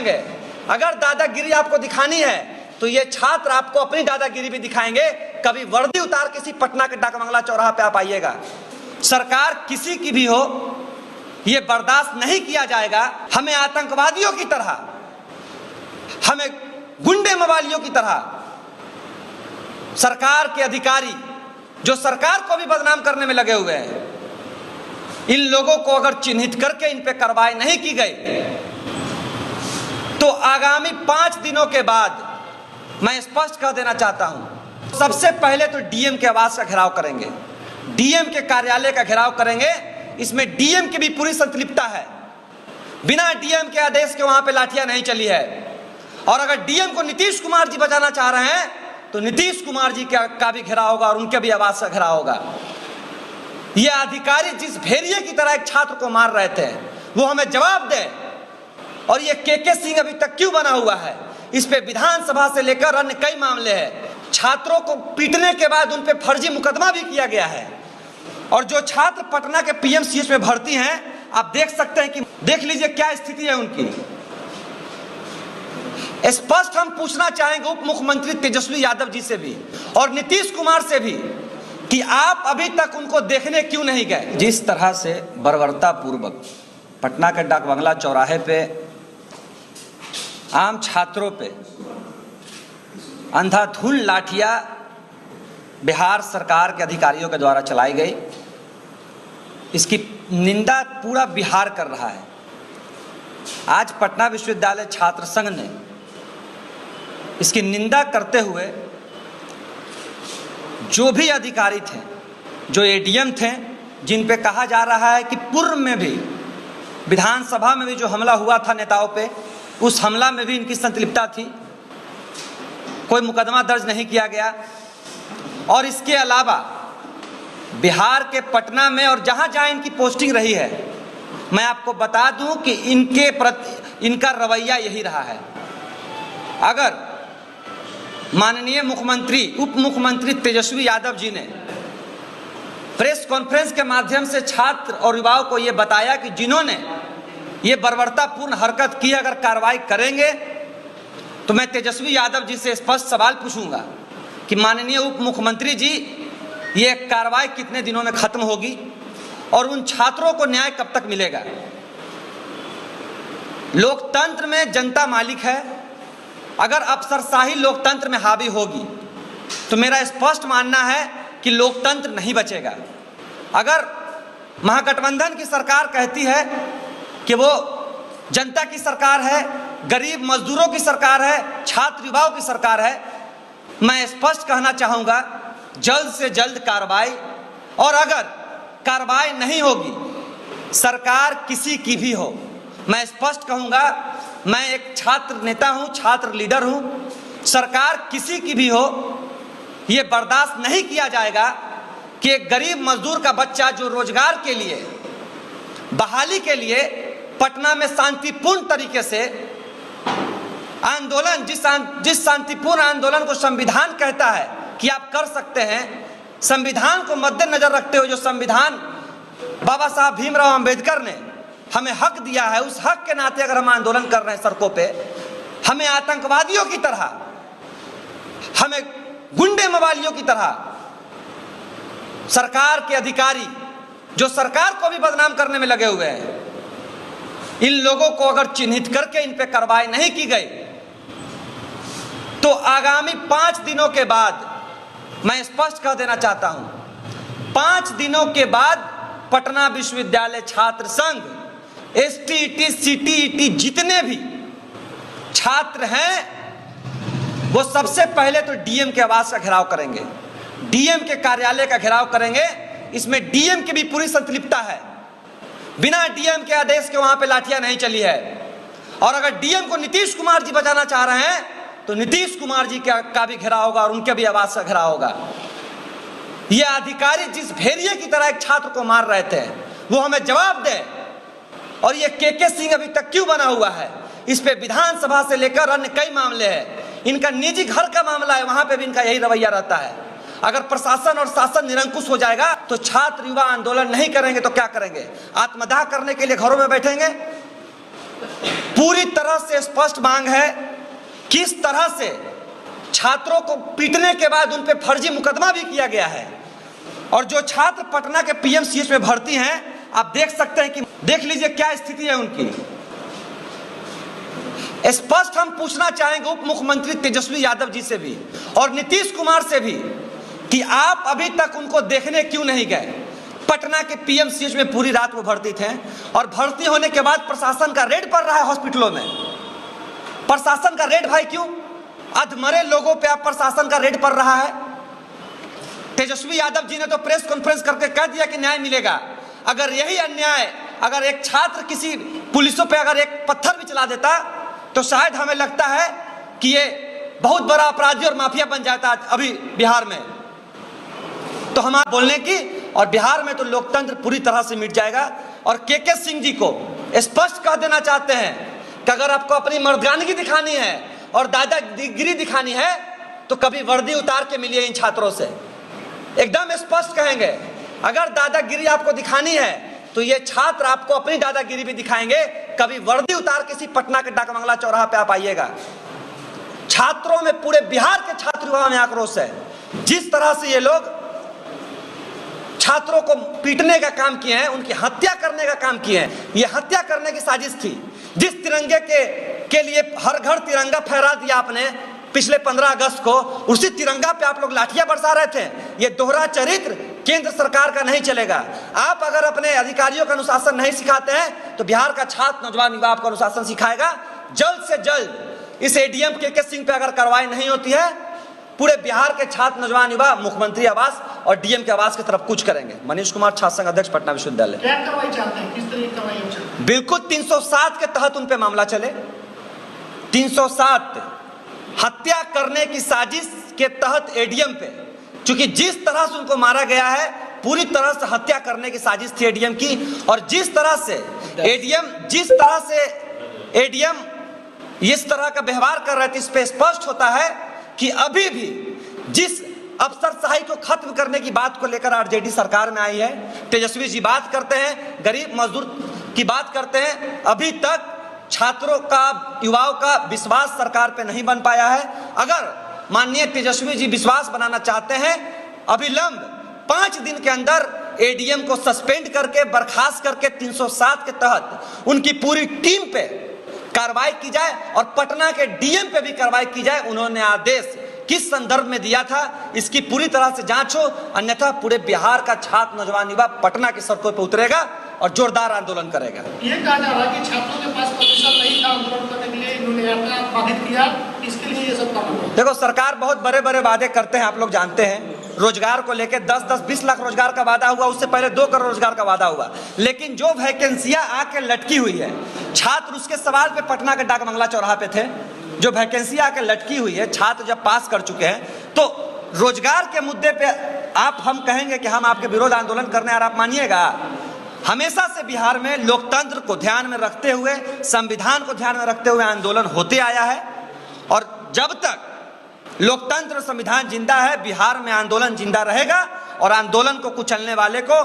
दिखाएंगे। अगर दादागिरी आपको दिखानी है तो ये छात्र आपको अपनी दादागिरी भी दिखाएंगे। कभी वर्दी उतार किसी पटना के डाकबंगला चौराहा पे आप आइएगा। सरकार किसी की भी हो, ये बर्दाश्त नहीं किया जाएगा। हमें आतंकवादियों की तरह, हमें गुंडे मवालियों की तरह सरकार के अधिकारी जो सरकार को भी बदनाम करने में लगे हुए हैं, इन लोगों को अगर चिन्हित करके इन पे कार्रवाई नहीं की गई तो आगामी 5 दिनों के बाद मैं स्पष्ट कर देना चाहता हूं, सबसे पहले तो डीएम के आवास का घेराव करेंगे, डीएम के कार्यालय का घेराव करेंगे। इसमें डीएम की भी पूरी संतृप्तता है। बिना डीएम के आदेश के वहां पे लाठियां नहीं चली है। और अगर डीएम को नीतीश कुमार जी बचाना चाह रहे हैं तो नीतीश कुमार जी का भी घेराव होगा और उनके भी आवास का घेराव होगा। ये अधिकारी जिस भेड़िए की तरह एक छात्र को मार रहे थे वो हमें जवाब दे। और ये के सिंह अभी तक क्यों बना हुआ है, इस पे विधानसभा से लेकर अन्य कई मामले हैं। छात्रों को पीटने के बाद उन पे फर्जी मुकदमा भी किया गया है। और जो छात्र पटना के पीएमसीएच में भर्ती हैं, आप देख सकते हैं कि देख लीजिए क्या स्थिति है उनकी। स्पष्ट हम पूछना चाहेंगे उप मुख्यमंत्री तेजस्वी यादव जी से भी और नीतीश कुमार से भी कि आप अभी तक उनको देखने क्यों नहीं गए। जिस तरह से बर्बरता पूर्वक पटना के डाकबंगला चौराहे पे आम छात्रों पे अंधाधुन लाठियां बिहार सरकार के अधिकारियों के द्वारा चलाई गई, इसकी निंदा पूरा बिहार कर रहा है। आज पटना विश्वविद्यालय छात्र संघ ने इसकी निंदा करते हुए जो भी अधिकारी थे, जो एडीएम थे, जिन पे कहा जा रहा है कि पूर्व में भी विधानसभा में भी जो हमला हुआ था नेताओं पे, उस हमला में भी इनकी संतृप्तता थी, कोई मुकदमा दर्ज नहीं किया गया। और इसके अलावा बिहार के पटना में और जहां जहां इनकी पोस्टिंग रही है, मैं आपको बता दूं कि इनके प्रति इनका रवैया यही रहा है। अगर माननीय मुख्यमंत्री उप मुख्यमंत्री तेजस्वी यादव जी ने प्रेस कॉन्फ्रेंस के माध्यम से छात्र और युवाओं को यह बताया कि जिन्होंने ये बर्बरतापूर्ण हरकत की अगर कार्रवाई करेंगे तो मैं तेजस्वी यादव जी से स्पष्ट सवाल पूछूंगा कि माननीय उप मुख्यमंत्री जी, ये कार्रवाई कितने दिनों में खत्म होगी और उन छात्रों को न्याय कब तक मिलेगा। लोकतंत्र में जनता मालिक है। अगर अफसरशाही लोकतंत्र में हावी होगी तो मेरा स्पष्ट मानना है कि लोकतंत्र नहीं बचेगा। अगर महागठबंधन की सरकार कहती है कि वो जनता की सरकार है, गरीब मजदूरों की सरकार है, छात्र युवाओं की सरकार है, मैं स्पष्ट कहना चाहूँगा जल्द से जल्द कार्रवाई। और अगर कार्रवाई नहीं होगी, सरकार किसी की भी हो, मैं स्पष्ट कहूँगा, मैं एक छात्र नेता हूँ, छात्र लीडर हूँ, सरकार किसी की भी हो, ये बर्दाश्त नहीं किया जाएगा कि एक गरीब मजदूर का बच्चा जो रोजगार के लिए, बहाली के लिए पटना में शांतिपूर्ण तरीके से आंदोलन, जिस शांतिपूर्ण आंदोलन को संविधान कहता है कि आप कर सकते हैं, संविधान को मद्देनजर रखते हुए जो संविधान बाबा साहब भीमराव अंबेडकर ने हमें हक दिया है, उस हक के नाते अगर हम आंदोलन कर रहे हैं सड़कों पे, हमें आतंकवादियों की तरह, हमें गुंडे मवालियों की तरह सरकार के अधिकारी जो सरकार को भी बदनाम करने में लगे हुए हैं, इन लोगों को अगर चिन्हित करके इन पे कार्रवाई नहीं की गई तो आगामी 5 दिनों के बाद, मैं स्पष्ट कर देना चाहता हूं, 5 दिनों के बाद पटना विश्वविद्यालय छात्र संघ, एसटीईटी, सीटीईटी जितने भी छात्र हैं वो सबसे पहले तो डीएम के आवास का घेराव करेंगे, डीएम के कार्यालय का घेराव करेंगे। इसमें डीएम की भी पूरी संतृप्तता है। बिना डीएम के आदेश के वहां पे लाठियां नहीं चली है। और अगर डीएम को नीतीश कुमार जी बचाना चाह रहे हैं तो नीतीश कुमार जी का भी घेराव होगा और उनके भी आवास का घेराव होगा। ये अधिकारी जिस भेड़िए की तरह एक छात्र को मार रहे थे वो हमें जवाब दे। और ये के सिंह अभी तक क्यों बना हुआ है, इस पे विधानसभा से लेकर अन्य कई मामले हैं। इनका निजी घर का मामला है, वहां पे भी इनका यही रवैया रहता है। अगर प्रशासन और शासन निरंकुश हो जाएगा तो छात्र युवा आंदोलन नहीं करेंगे तो क्या करेंगे, आत्मदाह करने के लिए घरों में बैठेंगे। पूरी तरह से स्पष्ट मांग है किस तरह से छात्रों को पीटने के बाद उन पे फर्जी मुकदमा भी किया गया है। और जो छात्र पटना के पीएमसीएच में भर्ती हैं, आप देख सकते हैं कि देख लीजिए क्या स्थिति है उनकी। स्पष्ट हम पूछना चाहेंगे उप मुख्यमंत्री तेजस्वी यादव जी से भी और नीतीश कुमार से भी कि आप अभी तक उनको देखने क्यों नहीं गए। पटना के पीएमसीएच में पूरी रात वो भर्ती थे और भर्ती होने के बाद प्रशासन का रेड पड़ रहा है हॉस्पिटलों में। प्रशासन का रेड भाई क्यों? अधमरे लोगों पे आप प्रशासन का रेड पड़ रहा है। तेजस्वी यादव जी ने तो प्रेस कॉन्फ्रेंस करके कह दिया कि न्याय मिलेगा। अगर यही अन्याय, अगर एक छात्र किसी पुलिसों पे अगर एक पत्थर भी चला देता तो शायद हमें लगता है कि ये बहुत बड़ा अपराधी और माफिया बन जाता अभी बिहार में। तो हम बोलने की, और बिहार में तो लोकतंत्र पूरी तरह से मिट जाएगा। और के सिंह जी को स्पष्ट कह देना चाहते हैं कि अगर आपको अपनी मर्दानगी दिखानी है और दादागिरी दिखानी है तो कभी वर्दी उतार के मिलिए इन छात्रों से। एकदम स्पष्ट कहेंगे, अगर दादागिरी आपको दिखानी है तो ये छात्र आपको अपनी दादागिरी भी दिखाएंगे। कभी वर्दी उतार किसी पटना के डाकबंगला चौराहा पे आप आइएगा। छात्रों में, पूरे बिहार के छात्र युवा में आक्रोश है। जिस तरह से ये लोग छात्रों को पीटने का काम किए हैं, उनकी हत्या करने का काम किए हैं, ये हत्या करने की साजिश थी। जिस तिरंगे के लिए हर घर तिरंगा फहरा दिया आपने पिछले 15 अगस्त को, उसी तिरंगा पे आप लोग लाठियां बरसा रहे थे। ये दोहरा चरित्र केंद्र सरकार का नहीं चलेगा। आप अगर अपने अधिकारियों का अनुशासन नहीं सिखाते हैं तो बिहार का छात्र नौजवान युवा आपको अनुशासन सिखाएगा। जल्द से जल्द इस एडीएम के सिंह पे अगर कार्रवाई नहीं होती है, पूरे बिहार के छात्र नौजवान युवा मुख्यमंत्री आवास और डीएम के आवास की तरफ कूच करेंगे। मनीष कुमार, छात्र संघ अध्यक्ष, पटना विश्वविद्यालय। क्या कार्रवाई चाहते हैं, किस तरह की कार्रवाई चाहते हैं? बिल्कुल 307 के तहत उन पे मामला चले। 307 हत्या करने की साजिश के तहत एडीएम पे, क्योंकि जिस तरह से उनको मारा गया है पूरी तरह से हत्या करने की साजिश थी एडीएम की। और जिस तरह से एडीएम इस तरह का व्यवहार कर रहे थे, इस पे स्पष्ट होता है कि अभी भी जिस अफसरशाही को खत्म करने की बात को लेकर आरजेडी सरकार में आई है, तेजस्वी जी बात करते हैं, गरीब मजदूर की बात करते हैं, अभी तक छात्रों का, युवाओं का विश्वास सरकार पे नहीं बन पाया है। अगर माननीय तेजस्वी जी विश्वास बनाना चाहते हैं, अविलंब 5 दिन के अंदर एडीएम को सस्पेंड करके, बर्खास्त करके 307 के तहत उनकी पूरी टीम पे कार्रवाई की जाए और पटना के डीएम पे भी कार्रवाई की जाए। उन्होंने आदेश किस संदर्भ में दिया था, इसकी पूरी तरह से जांच हो, अन्यथा पूरे बिहार का छात्र नौजवान युवा पटना की सड़कों पर उतरेगा और जोरदार आंदोलन करेगा। ये कहा जा रहा है कि छात्रों के पास परमिशन नहीं था आंदोलन करने के लिए, इन्होंने यातायात बाधित किया, इसके लिए ये सब काम हुआ। देखो, सरकार बहुत बड़े बड़े वादे करते हैं, आप लोग जानते हैं। रोजगार को लेकर 10-20 लाख रोजगार का वादा हुआ, उससे पहले 2 करोड़ रोजगार का वादा हुआ, लेकिन जो वैकेंसियां आके लटकी हुई है, छात्र उसके सवाल पे पटना के डाकबंगला चौराहा पे थे, जो वैकेंसी आके लटकी हुई है, छात्र जब पास कर चुके हैं, तो रोजगार के मुद्दे पे हम कहेंगे कि हम आपके विरोध आंदोलन करने, और आप मानिएगा हमेशा से बिहार में लोकतंत्र को ध्यान में रखते हुए, संविधान को ध्यान में रखते हुए आंदोलन होते आया है। और जब तक लोकतंत्र संविधान जिंदा है, बिहार में आंदोलन जिंदा रहेगा और आंदोलन को कुचलने वाले को